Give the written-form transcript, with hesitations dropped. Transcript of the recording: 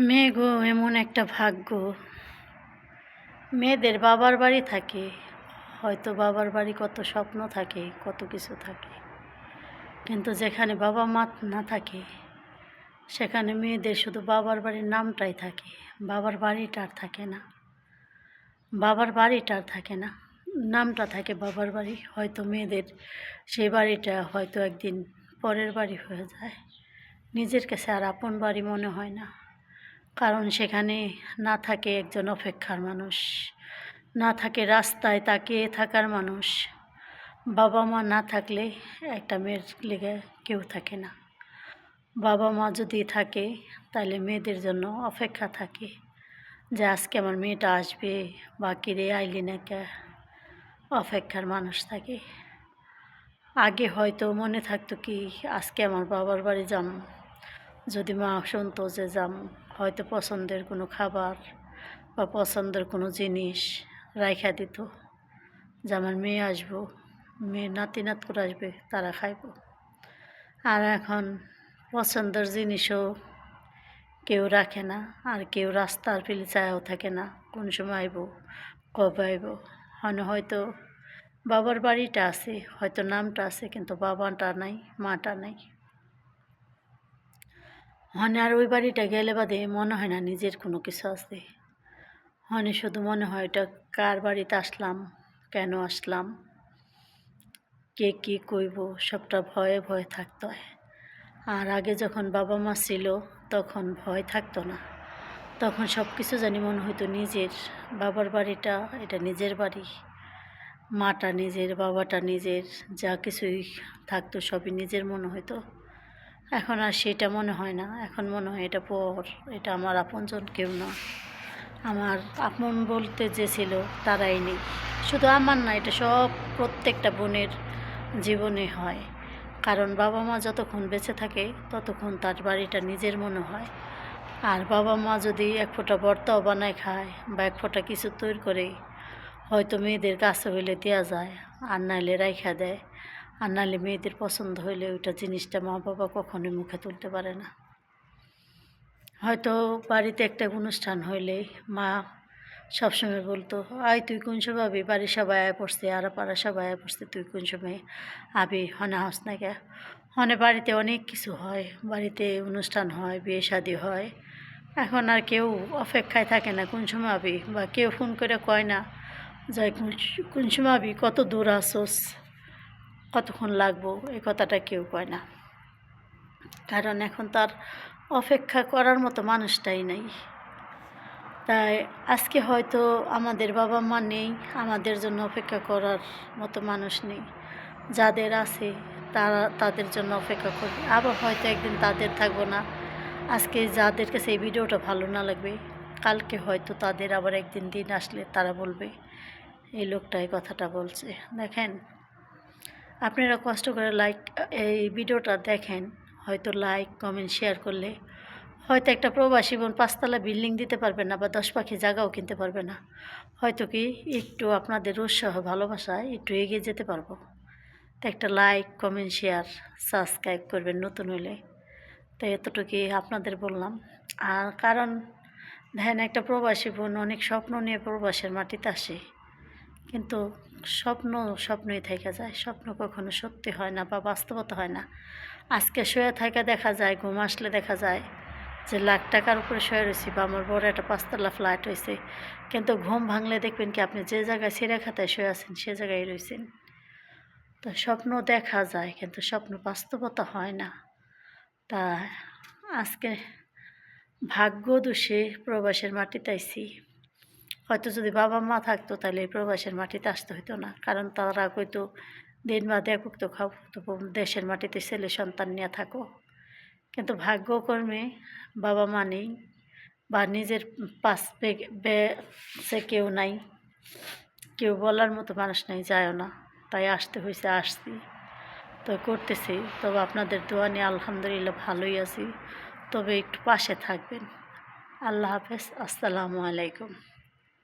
মেয়ে গো, এমন একটা ভাগ্য। মেয়েদের বাবার বাড়ি থাকে, হয়তো বাবার বাড়ি কত স্বপ্ন থাকে, কত কিছু থাকে, কিন্তু যেখানে বাবা মা না থাকে সেখানে মেয়েদের শুধু বাবার বাড়ির নামটাই থাকে, বাবার বাড়িটা আর থাকে না। বাবার বাড়িটা আর থাকে না, নামটা থাকে বাবার বাড়ি। হয়তো মেয়েদের সেই বাড়িটা হয়তো একদিন পরের বাড়ি হয়ে যায়, নিজের কাছে আর আপন বাড়ি মনে হয় না। কারণ সেখানে না থাকে একজন অপেক্ষার মানুষ, না থাকে রাস্তায় তাকিয়ে থাকার মানুষ। বাবা মা না থাকলে একটা মেয়ের লেগে কেউ থাকে না। বাবা মা যদি থাকে তাহলে মেয়েদের জন্য অপেক্ষা থাকে, যে আজকে আমার মেয়েটা আসবে, বা কিরে আইলি না কে, অপেক্ষার মানুষ থাকে। আগে হয়তো মনে থাকতো কি আজকে আমার বাবার বাড়ি যাম, যদি মা শুনতো যে যাম, হয়তো পছন্দের কোনো খাবার বা পছন্দের কোনো জিনিস রাইখা দিত, যে আমার মেয়ে আসবো, মেয়ে নাতি নাতকুর আসবে, তারা খাইব। আর এখন পছন্দের জিনিসও কেউ রাখে না, আর কেউ রাস্তার পিলি চায়াও থাকে না কোন সময় আইব, কবে আইব। হয়তো বাবার বাড়িটা আছে, হয়তো নামটা আছে, কিন্তু বাবাটা নাই, মাটা নাই। আর ওই বাড়িটা গেলে বাদে মনে হয় না নিজের কোনো কিছু আছে। শুধু মনে হয় এটা কার বাড়িতে আসলাম, কেন আসলাম, কে কী কইব, সবটা ভয়ে ভয়ে থাকতে হয়। আর আগে যখন বাবা মা ছিল তখন ভয় থাকতো না, তখন সব কিছু জানি মনে হইতো নিজের। বাবার বাড়িটা এটা নিজের বাড়ি, মাটা নিজের, বাবাটা নিজের, যা কিছুই থাকতো সবই নিজের মনে হইতো। এখন আর সেটা মনে হয় না, এখন মনে হয় এটা পর, এটা আমার আপনজন কেউ না। আমার আপন বলতে যে ছিল তারাই নেই। শুধু আমার না, এটা সব প্রত্যেকটা বোনের জীবনে হয়। কারণ বাবা মা যতক্ষণ বেঁচে থাকে ততক্ষণ তার বাড়িটা নিজের মনে হয়। আর বাবা মা যদি এক ফোঁটা ভর্তাও বানায় খায় বা এক ফোঁটা কিছু তৈরি করে হয়তো মেয়েদের কাছে হইলে দেওয়া যায়, আর নাইলে রাইখা দেয়, আর নাহলে মেয়েদের পছন্দ হইলে ওইটা জিনিসটা মা বাবা কখনোই মুখে তুলতে পারে না। হয়তো বাড়িতে একটা অনুষ্ঠান হইলে মা সবসময় বলতো, আয় তুই কোন সময় আবি, বাড়ির সবাই আয় পড়ছে, আর পাড়া সবাই আয় পড়ছে, তুই কোন সময় আবি, হনে হাস না কে। বাড়িতে অনেক কিছু হয়, বাড়িতে অনুষ্ঠান হয়, বিয়ে শাদী হয়। এখন আর কেউ অপেক্ষায় থাকে না কোন সময় আবি, বা কেউ ফোন করে কয় না যাই কোন সময় আবি, কত দূর আসোস, কতক্ষণ লাগবো, এই কথাটা কেউ কয় না। কারণ এখন তার অপেক্ষা করার মতো মানুষটাই নাই। তাই আজকে হয়তো আমাদের বাবা মা নেই, আমাদের জন্য অপেক্ষা করার মতো মানুষ নেই। যাদের আছে তারা তাদের জন্য অপেক্ষা করবে, আবার হয়তো একদিন তাদের থাকবো না। আজকে যাদের কাছে এই ভিডিওটা ভালো না লাগবে, কালকে হয়তো তাদের আবার একদিন দিন আসলে তারা বলবে এই লোকটা এই কথাটা বলছে। দেখেন, আপনারা কষ্ট করে এই ভিডিওটা দেখেন, হয়তো লাইক কমেন্ট শেয়ার করলে হয়তো একটা প্রবাসী বোন 5 তলা বিল্ডিং দিতে পারবে না, বা 10 পাখি জায়গাও কিনতে পারবে না, হয়তো কি একটু আপনাদের উৎসাহ ভালোবাসায় একটু এগিয়ে যেতে পারবো। তো একটা লাইক কমেন্ট শেয়ার সাবস্ক্রাইব করবেন নতুন হলে। তো এতটুকুই আপনাদের বললাম। আর কারণ দেখেন, একটা প্রবাসী বোন অনেক স্বপ্ন নিয়ে প্রবাসের মাটিতে আসে, কিন্তু স্বপ্নই থেকে যায়, স্বপ্ন কখনো সত্যি হয় না বা বাস্তবতা হয় না। আজকে শুয়ে থাকা দেখা যায়, ঘুম আসলে দেখা যায় যে লাখ টাকার উপরে শুয়ে রয়েছি, বা আমার বড় একটা 5 তলা ফ্ল্যাট হয়েছে, কিন্তু ঘুম ভাঙলে দেখবেন কি আপনি যে জায়গায় ছিঁড়ে খাতায় শুয়ে আছেন সে জায়গায় রয়েছেন। তো স্বপ্ন দেখা যায়, কিন্তু স্বপ্ন বাস্তবতা হয় না। তা আজকে ভাগ্য দোষে প্রবাসের মাটিতে আইছি। হয়তো যদি বাবা মা থাকতো তাহলে এই প্রবাসের মাটিতে আসতে হইতো না, কারণ তারা কইতো দিন বাদে একক তো খাও, তো দেশের মাটিতে ছেলে সন্তান নিয়ে থাকো। কিন্তু ভাগ্যকর্মে বাবা মা নেই, বা নিজের পাশ বেছে কেউ নাই, কেউ বলার মতো মানুষ নাই, যায়ও না, তাই আসতে হয়েছে, আসছি তো করতেছি। তবে আপনাদের দোয়া নিয়ে আলহামদুলিল্লাহ ভালোই আছি, তবে একটু পাশে থাকবেন। আল্লাহ হাফেজ, আসসালামু আলাইকুম।